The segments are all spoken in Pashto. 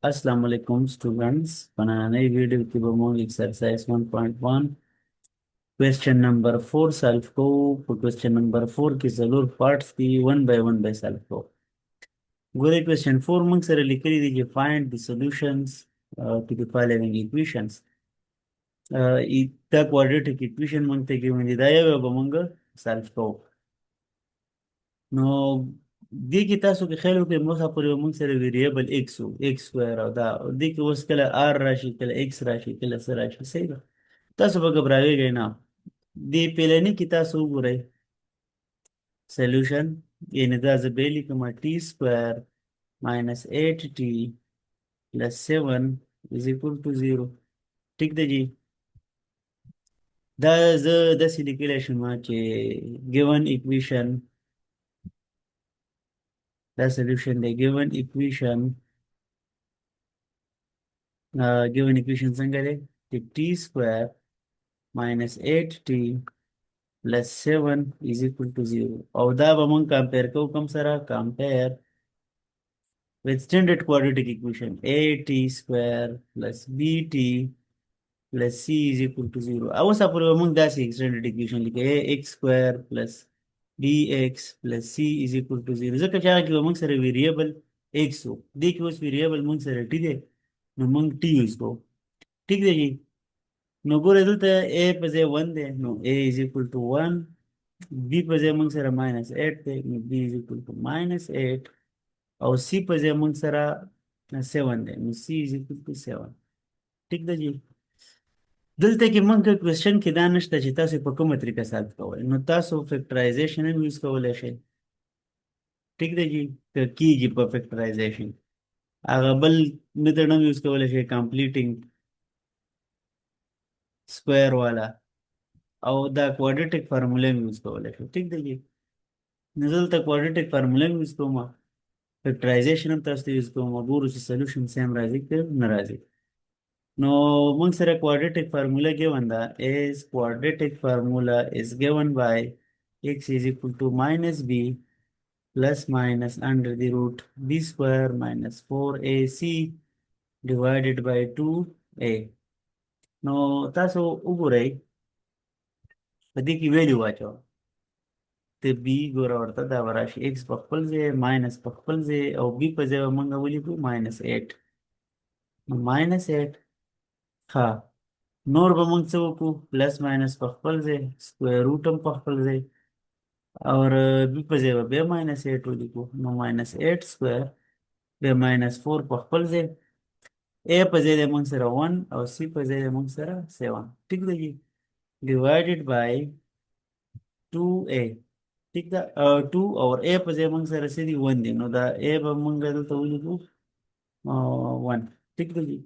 Assalamu alaikum students. बनाने वीडियो की बमोंग exercise 1.1 question number 4 solve को question number 4 की जरूर parts की one by one by solve को गोरे question 4 मंग सर लिख दीजिए find the solutions to the following equations इतना quadratic equation मंगते की म्हणजे दाया बमंग solve को نو دي کې تاسو کې خیال وکړئ موږ پورې موږ سره ویریبل x وو x سکوير او دا دي کې اوس کله r راشي کله x راشي کله څه راشي صحیح ده تاسو به غبراویږئ نه دې پلنې کې تاسو وګورئ سولوشن یعنی دا زه به لیکم t سکوير minus 8t plus 7 is equal to 0 ټیک ده جی دا زه داسې لیکلی شم چې given equation دا solution دی given equation څنګه دی چې t square minus 8t plus 7 is equal to 0 او دا به مونږ کمپیر کوو کوم سره compare with standard quadratic equation at square plus bt plus c is equal to 0 او اوس پورې به مونږ داسې standard equation لیکو ax square plus bx plus c is equal to 0 ځکه چې هغه کې به مونږ سره ویریبل x وو دې کې اوس ویریبل مونږ سره t دی نو مونږ t یوز کوو ٹھیک دی جی نو ګوره دلته a په ځای 1 دی نو a is equal to 1 b په ځای موږ سره -8 دی نو b is equal to -8 او c په ځای موږ سره 7 دی نو c is equal to 7 ټیک ده جی دلته کې موږ کوېسچن کې دا نشته چې تاسو په کومه طریقه سالو کوئ نو تاسو فیکټرایزیشن هم یوز کولی شئ ټیک ده جی که کیږي په فیکټرایزیشن هغه بل میتھډ هم یوز کولی شئ کمپلیټینګ سکوयर والا او دا کوادریټک فارموله یوز کولای شو ټیک دی نو دلته کوادریټک فارموله یوز کوم فیکټرایزیشن هم تاسو یوز کوم ګورو چې سولوشن سیم راځي که نه راځي نو موږ سره کوادریټک فارموله given ده is quadratic formula is given by x is equal to minus b plus minus under the root b square minus 4ac divided by 2a نو تاسو وګورئ په دې کې ویلیو واچو ته بی ګوره ورته دا به راشي ایکس په خپل ځای ماینس په خپل ځای او بی په ځای به موږ ولیکو -8 نو -8 ها نور به موږ څه وکړو پلس ماینس په خپل ځای سکویر روټ هم په خپل ځای او بی په ځای به بیا -8 ولیکو نو -8 سکویر بیا -4 په خپل ځای ا په ځای د موږ سره 1 او سی په ځای د موږ سره 7 ټیک دی divided by 2a ٹھیک ده 2 اور a په ځای موږ سره سړي 1 دی نو دا a به موږ دلته ولیکو 1 ټیک دی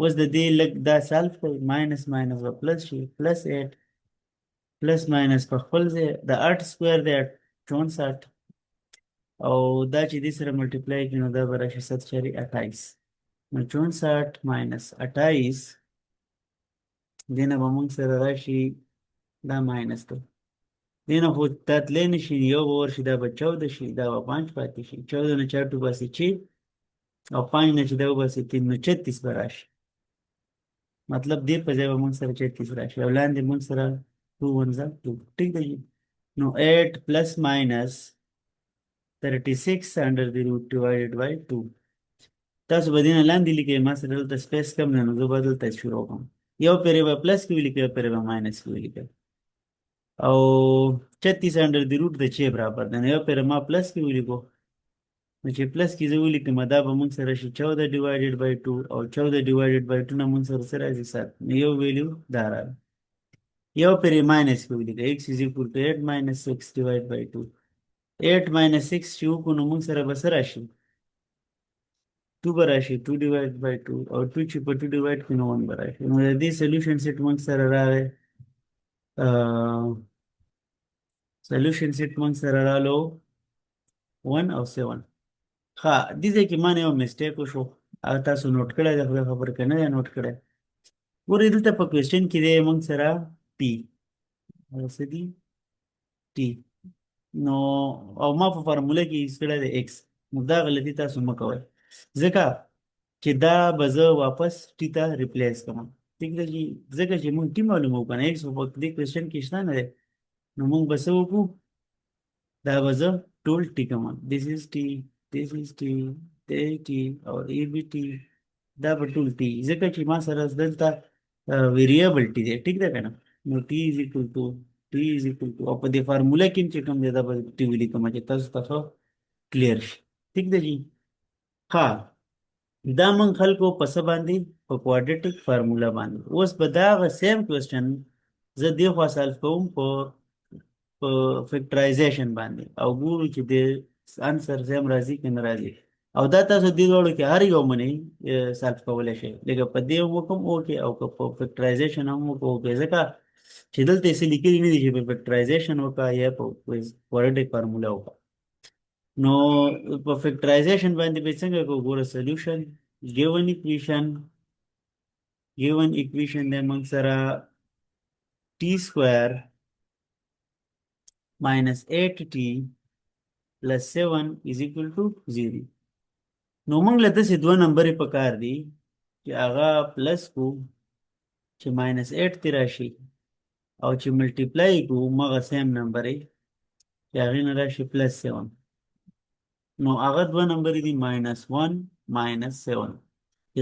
اوس د دې لږ دا سالف کوي ماینس ماینس به پلس شي +8 پلس ماینس په خپل ځای د 8 سکویر دی 64 او دا چې دې سره ملټیپلای کړي نو دا به راشي 7.28 نو 64 ماینس 28 دې نه به موږ سره راشي دا ماینس ده دینه خو تتلی نشي یو به ورشي دا به 14 شي دا به 5 پاتې شي 14 نه 4 وباسي 6 او 5 نه چې دا وباسي 3 نو 36 به راشي مطلب دې په ځای به موږ سره 36 راشي او لاندې موږ سره 2 1 2 ټیک دی نو 8 plus minus 36 under the root divided by 2 تاسو به دینه لاندې لیکئ ما سره دلته سپیس کم نه نو زه به دلته شروع کوم یو پیرې به پلس کې ولیکئ یو پیرې به ماینس کې ولیکئ او 36 انډر دی روټ د چې برابر دی نو یو پیره ما پلس کې ولیکو نو چې پلس کې زه ولیکم دا به موږ سره شي 14 ډیوایډډ بای 2 او 14 ډیوایډډ بای 2 نه موږ سره سره راځي 7 نو یو ویلیو دا راغلی یو پیره ماینس کې ولیکه x is equal to 8 minus 6 divided by 2 8 minus 6 چې وکړو نو موږ سره به څه راشي 2 به راشي 2 divided by 2 او 2 چې په 2 ډیوایډ کړو نو 1 به راشي نو د دې سولوشن سیټ موږ سره راغی سولوشن سیټ موږ سره رالو 1 او 7 ها دې ځای کې ما نه یو مسټیک وشو هغه تاسو نوٹ کړی دی خدای خبر که نه دی نوٹ کړی ګورئ دلته په کوېسچن کې دی موږ سره ټي څه دي ټي نو او ما په فارموله کې یوز کړی دی ایکس نو دا غلطي تاسو مه کوئ ځکه چې دا به زه واپس ټي ته ریپلیس کوم. ټیک ده چې ځکه چې موږ ټي معلومه وکنه ایکس په دې کوېشن کې شته نه دی، نو موږ به څه وکړو، دا به زه ټول ټي کوم. دیس از ټي، دیس از ټي، دی ټي او ای بي ټي، دا به ټول ټي، ځکه چې ما سره دلته ویریبل ټي دی. ټیک ده که نه؟ نو ټي از اکول ټو، ټي از اکول ټو، او په دې فارموله کې چې کوم دی دا به ټي ولیکم چې تاسو ته ښه کلیر شي. ټیک ده جی. ها، دا من خلکو په څه باندې، په کوادریټک فارموله باندې. اوس به دا هغه سیم کوېسچن زه دې خوا سالف کوم په فیکټرایزیشن باندې، او ګورو چې د انسر سیم راځي که نه راځي. او دا تاسو دې دواړو کې هر یو منئ سالف کولی شئ، لکه په دې هم وکړم اوکې، او که په فیکټرایزیشن هم وکړو اوکې، ځکه چې دلته یې څه لیکلي نه دي چې په فیکټرایزیشن وکړه یا په کوادریټک فارموله وکړه. نو په فیکټرایزیشن باندې به څنګه کو ګوره، سولوشن given equation د موږ سره t square minus 8t plus 7 is equal to 0. نو موږ له داسې دوه نمبرې په کار دي چې هغه پلس کو چې ماینس 8 تی راشي، او چې ملټیپلای کو مغه سیم نمبرې چې هغې نه راشي پلس 7. نو هغه دوه نمبرې دي ماینس 1 ماینس 7.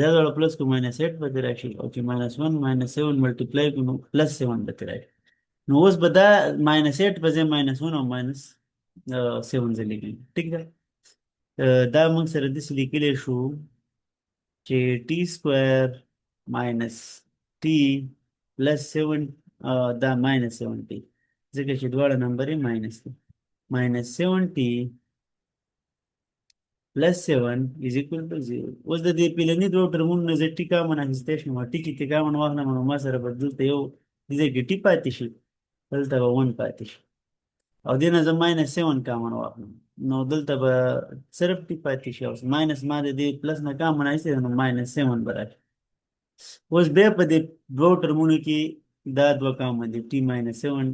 دا دواړه پلس کو ماینس 8 به ترې راشي، او چې ماینس 1 ماینس 7 ملټیپلای کو نو پلس 7 به ترې راشي. نو اوس به دا ماینس 8 په ځای ماینس 1 او ماینس 7 ځای لیکلي. ټیک ده. دا موږ سره داسې لیکلی شو چې ټي سکویر ماینس ټي پلس 7، دا ماینس 7 ټي، ځکه چې دواړه نمبرې ماینس دي. ماینس 7 ټي plus 7 is equal to 0. اوس د دې پیلني دوه ټرمونو نه زه ټي کامن اخیستی شم، ټي کې ټي کامن واخلم نو ما سره به دلته یو دې ځای کې ټي پاتې شي، دلته به 1 پاتې شي، او دې نه زه ماینس 7 کامن واخلم نو دلته به صرف ټي پاتې شي، او ماینس ما د دې پلس نه کامن اخیستی نو ماینس 7 به راشي. اوس بیا په دې دوه ټرمونو کې دا دوه کامن دي، ټي ماینس 7،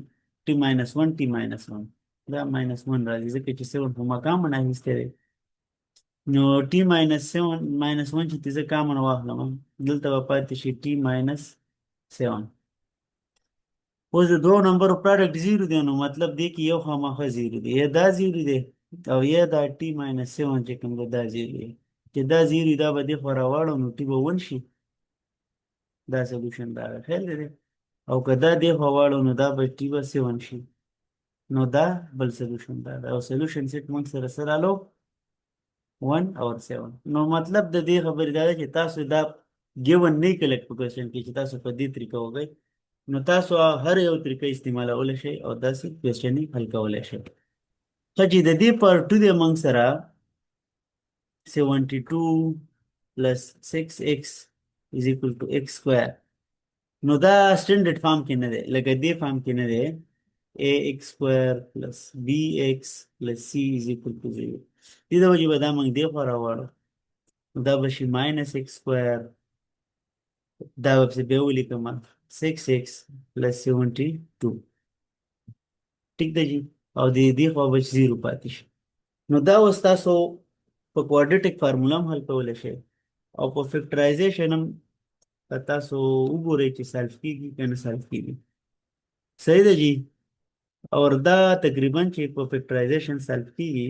ټي ماینس 1، ټي ماینس 1، دا ماینس 1 راځي ځکه چې 7 خو ما کامن اخیستی دی. نو ټي ماینس 7 ماینس 1 چې زه کامن واخلم دلته به پاتې شي ټي ماینس 7. اوس د دوه نمبرو پراډکټ 0 دی، نو مطلب دی کې یو خامخا 0 دی، یا دا 0 دی او یا دا ټي ماینس 7 چې کوم دی دا 0 دی. چې دا 0 دا به دې خوا راواړو نو ټي به 1 شي، دا سولوشن راغی. خیر دی. او که دا دې خوا واړو نو دا به ټي به 7 شي، نو دا بل سولوشن راغی. او سولوشن سیټ موږ سره سره رالو 1 اور 7. نو مطلب د دې خبرې دا ده چې تاسو دا ګیون نه کله په کوېسچن کې چې تاسو په دې طریقه وګئ، نو تاسو هر یو طریقه استعمالولی شئ او داسې کوېسچن حل کولی شئ. ښه چې د دې پارټ 2 دی موږ سره 72 plus 6x is equal to x square. نو دا سټنډرډ فارم کې نه دی، لکه دې فارم کې نه دی ax square plus bx plus c is equal to 0. دې د وجې به دا موږ دې خوا راواړو، دا به شي ماینس ایکس سکویر، دا به پسې بیا ولیکم 6x plus 72. ټیک ده جي. او دې خوا به 0 پاتې شي. نو دا اوس تاسو په کوادریټک فارموله هم حل کولی شئ، او په فیکټرایزیشن هم تاسو وګورئ چې سالف کېږي که نه سالف کېږي. صحیح ده جي. اور دا تقریبا چې په فیکټرایزیشن سالف کېږي،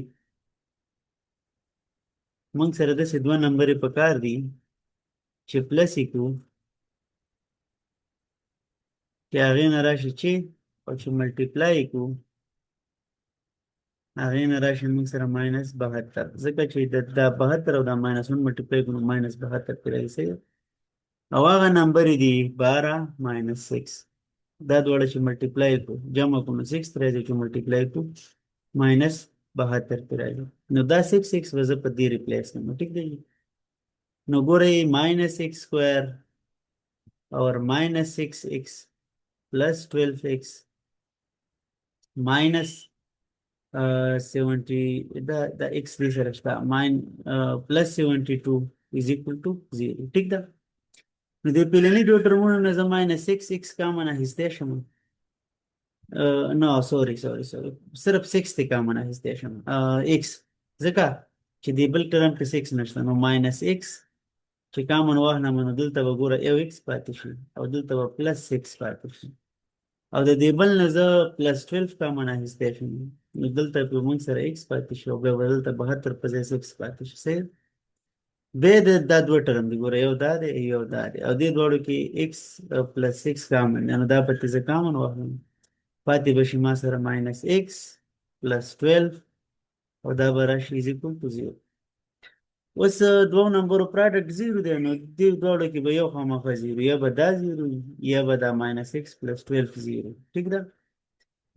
موږ سره داسې دوه نمبرې په کار دي چې پلس یې کړو، چې هغې نه راشي چې، او چې ملټیپلای یې کړو هغې نه راشي موږ سره ماینس 72، ځکه چې دا 72 او دا ماینس 1 ملټیپلای کړو ماینس 72 پرې راځي. صحیح ده. او هغه نمبرې دي 12 ماینس 6، دا دواړه چې ملټیپلای کړو جمع کړو نو 6 راځي، چې ملټیپلای کړو ماینس 72 پرې راځي. نو دا 6 به زه په دې ریپلیس کړم. ټیک دی. نو ګورئ ماینس ایکس سکویر اور ماینس 6x plus 12x minus 70 دا x دې سره شته plus 72 is equal to 0. ټیک ده. نو د پیلني دوه ټرمونو نه زه ماینس 6x کامن اخیستی شم، نو سوري صرف 6 ته کامن اخیستی شم x، ځکه چې د بل ټرم کې 6 نشته. نو ماینس x چې کامن واخلم نو دلته به ګوره یو x پاتې شي او دلته به پلس 6 پاتې شي او د دې بل نه زه پلس 12 کامن اخیستی شم نو دلته په موږ سره x پاتې شي او بیا به دلته 72 په ځای 6 پاتې شي صحیح بیا دا دوه ټرم دي ګوره یو دا دی یو دا دی او دې دواړو کې x پلس 6 کامن دی نو دا به زه کامن واخلم پاتې به شي ما سره ماینس x پلس 12 او دا به راشي از اکول ټو 0 اوس دوه نمبرو پراډکټ 0 دی نو دې دواړو کې به یو خامخا 0 یا به دا 0 یا به دا ماینس x پلس 12 0 ټیک ده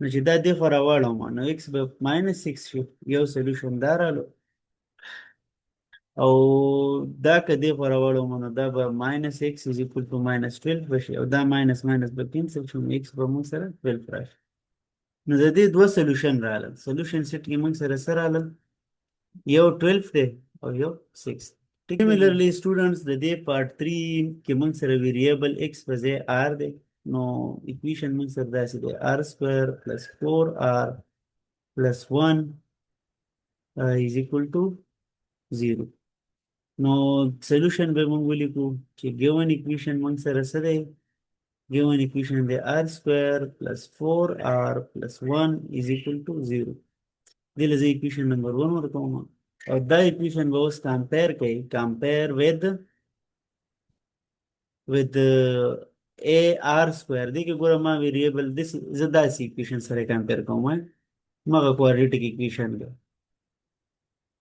نو چې دا دې خوا راواړوم نو x به ماینس 6 شي یو سولوشن دا رالو او دا که دې خوا راواړوم نو دا به ماینس x از اکول ټو ماینس 12 بشي او دا ماینس ماینس به کینسل شي نو x به موږ سره 12 راشي نو د دې دوه سولوشن رالل سولوشن سیټ کې موږ سره سره رالل یو 12 دی او یو 6 Similarly, students, the day part 3 کې موږ سره variable x په ځای r دی نو equation موږ سره داسې دی r square plus 4r plus 1 is equal to 0 نو solution به موږ ولیکو چې given equation موږ سره څه دی given equation دی r square plus 4r plus 1 is equal to 0 دې لږه equation number 1 ورکوم او دا equation به اوس compare کوي compare with a r square دی کې ګوره ما variable this زه داسې equation سره compare کوم مغه quadratic equation دی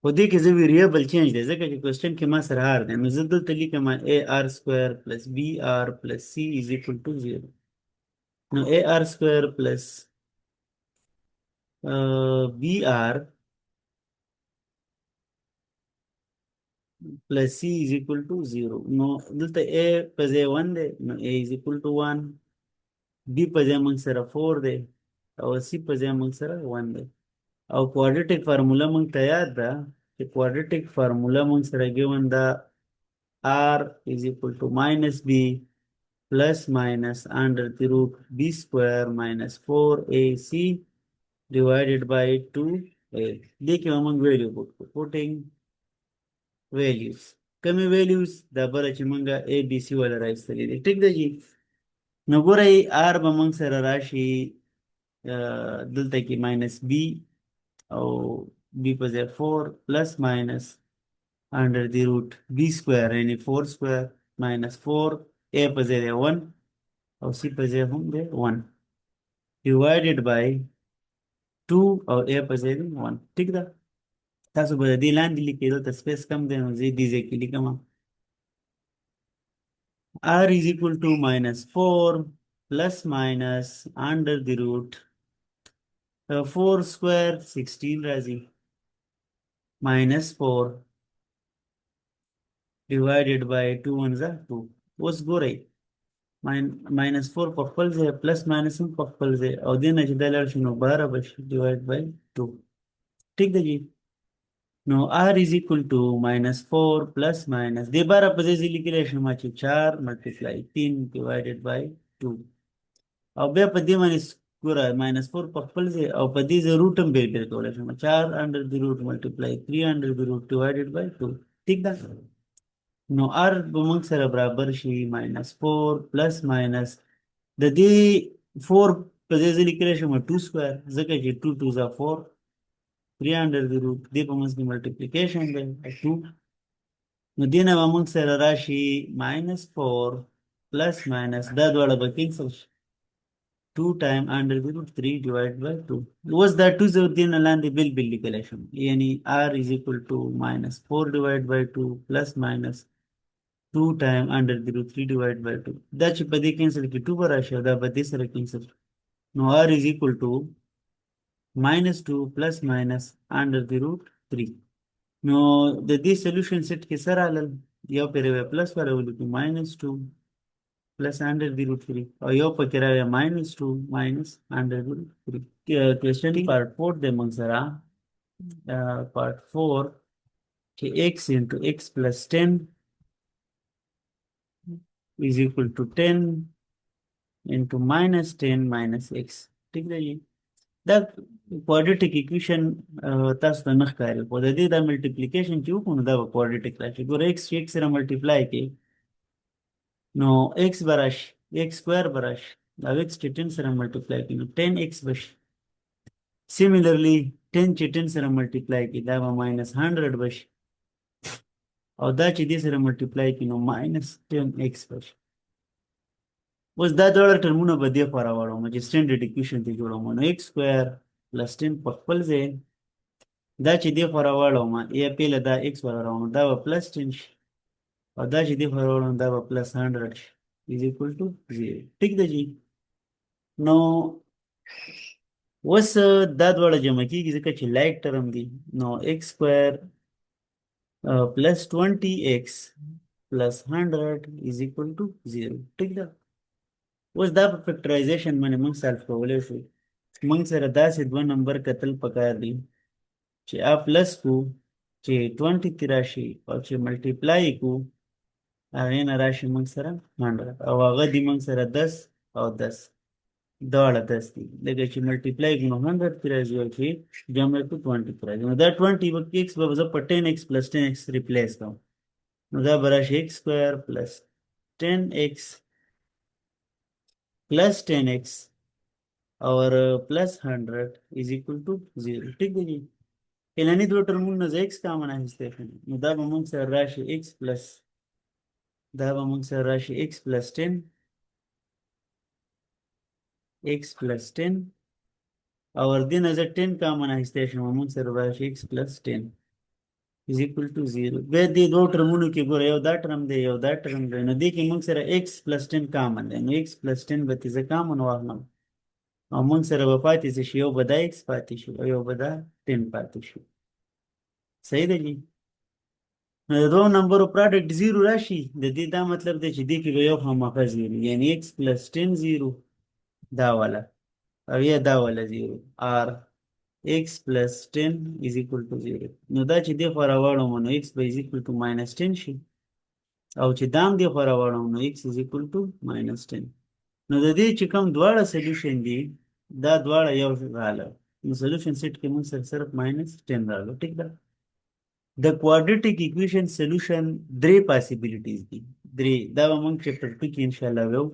خو دې کې زه variable change دی ځکه چې question کې ما سره r دی نو زه دلته لیکم a r square plus b r plus c is equal to 0 نو a r square plus b r plus c is equal to 0 نو دلته a په ځای 1 دی نو a is equal to 1 b په ځای موږ سره 4 دی او c په ځای موږ سره 1 دی او quadratic فارموله موږ ته یاد ده چې quadratic فارموله موږ سره given ده r is equal to minus b plus minus under the root b square minus 4ac divided by 2a دې کې موږ value putting values کمی values دا بره چې موږ a b c ولا راځلې دي ټیک ده جی نو ګورئ r به موږ سره راشي دلته کې minus b او b په ځای 4 plus minus under the root b square یعنی 4 square minus 4 a په ځای 1 او c په ځای هم دی 1 divided by 2 او a په ځای 1 ټیک ده تاسو به دې لاندې لیکئ دلته سپیس کم دی نو زه دې ځای کې لیکم r is equal to minus 4 plus minus under the root 4 square 16 راځي minus 4 divided by 2 1 is 2 اوس ګورئ minus 4 په خپل ځای plus minus هم په خپل ځای او دې نه چې دا لاړ شي نو 12 به شي divide by 2 ټیک ده جی نو r is equal to minus 4 plus minus دې 12 په ځای لیکلی شم چې 4 multiply 3 divided by 2 او بیا په دې باندې ګوره minus 4 په خپل ځای او په دې ځای روټ هم بیل کولی شم 4 under the root multiply 3 under the root divided by 2 ټیک ده نو r به موږ سره برابر شي minus 4 plus minus د دې 4 په ځای لیکلی شم 2 square ځکه چې 2 2 is 4 3 under the root دې په منځ کې multiplication دی 2 نو دې نه به موږ سره راشي minus 4 plus minus دا دواړه به کینسل شي 2 time under the root 3 divided by 2 اوس دا 2 زه دې نه لاندې بل لیکلی شم یعنی r is equal to minus 4 divided by 2 plus minus 2 time under the root 3 divided by 2 دا چې په دې کینسل کې 2 به راشي دا به دې سره کینسل نو r is equal to minus 2 plus minus under the root 3 نو د دې سولوشن سیټ کې سره رالل یو پرې پلس والا ولیکو minus 2 plus under the root 3 او یو پکې راوي minus 2 minus under the root 3 question part 4 د موږ سره part 4 چې x into x plus 10 is equal to 10 into minus 10 minus x ٹھیک ہے جی دا کوادریټک اکویشن تاسو ته نه ښکاري، خو د دې دا ملټیپلیکیشن چې وکړو نو دا به کوادریټک راشي. ګوره ایکس چې ایکس سره ملټیپلای کړي نو ایکس به راشي، ایکس سکویر به راشي، او ایکس چې 10 سره ملټیپلای کړي نو 10x به شي. سیمیلرلی 10 چې 10 سره ملټیپلای کړي دا به -100 به شي، او دا چې دې سره ملټیپلای کړي نو -10x به شي. اوس دا دواړه ټرمونه به دې خوا راوړم چې سټینډرډ اکویشن ته جوړوم، نو ایکس سکویر پلس 10 په خپل ځای، دا چې دې خوا راوړم یا پیله دا ایکس راوړم دا به پلس 10 شي، او دا چې دې خوا راوړم دا به پلس 100 شي از اکول ټو 0. ټیک ده جی. نو اوس دا دواړه جمع کیږي ځکه چې لایک ټرم دي، نو ایکس سکویر پلس 20x پلس 100 از اکول ټو 0. ټیک ده. اوس دا په فیکټرایزیشن باندې موږ سالف کولی شو. موږ سره داسې دوه نمبر کتل پکار دي چې ا پلس کو چې 20 تی راشي، او چې ملټیپلای کو هغې نه راشي موږ سره 100، او هغه دي موږ سره 10 او 10 دواړه 10 دي. لکه چې ملټیپلای کو نو 100 تی راځي، او چې جمع کو 20 تی راځي، نو دا 20 به x به زه په 10x پلس 10x ریپلیس کوم، نو دا به راشي x سکویر پلس 10x plus 10x और प्लस 100 is equal to 0. ठीक है जी. इलानी दो टर्मों से x common है स्टेफन मुदा बमंग से राशि x प्लस दा बमंग से राशि x प्लस 10 x प्लस 10 और दिन अजर 10 कॉमन है स्टेशन बमंग से राशि x plus 10 is equal to 0. वे दी दो टर्मों के गोरे यो दा टर्म दे यो दा टर्म दे न दी कि मंग से x प्लस 10 कॉमन है, नो x प्लस 10 बती से कॉमन वाहना او موږ سره به پاتې شي یو به دا x پاتې شي او یو به دا 10 پاتې شي. صحیح ده جی. نو د دوه نمبرو پراډکټ 0 راشي، د دې دا مطلب دی چې دې کې به یو خامخا 0 یعنی x پلس 10 0 دا والا، او یا دا والا 0 r x پلس 10 is equal to 0. نو دا چې دې خوا راوړم نو x به is equal to -10 شي، او چې دام دې خوا راوړم نو x is equal to -10. نو د دې چې کوم دواړه سولوشن دي دا دواړه یو رااله، نو سولوشن سیټ کې موږ سره صرف -10 رااله. ټیک ده. د کوادریټک اکویشن سولوشن درې پاسیبিলিټیز دي، درې. دا به موږ چپټر 2 کې ان شاء الله وو.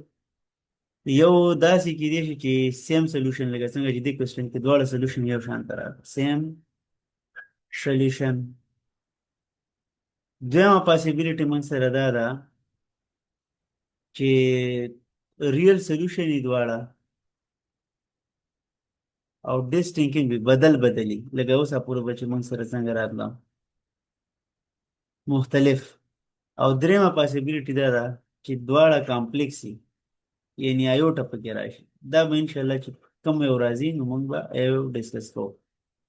یو داسې کې دي چې سیم سولوشن لکه څنګه چې د کوېسچن کې دواړه سولوشن یو شان راغلي، سیم سولوشن. دویمه پاسیبিলিټی موږ سره دا ده چې ریل سولوشن یې دواړه او ډیسټینکینګ به بدلی لکه اوس پورې به چې موږ سره څنګه راتله مختلف. او دریمه پاسیبিলিټی دا ده چې دواړه کامپلیکس وي یعنی ایوټا پکې راشي. دا به ان شاء الله چې کوم یو راځي نو موږ به یو ډسکس کوو.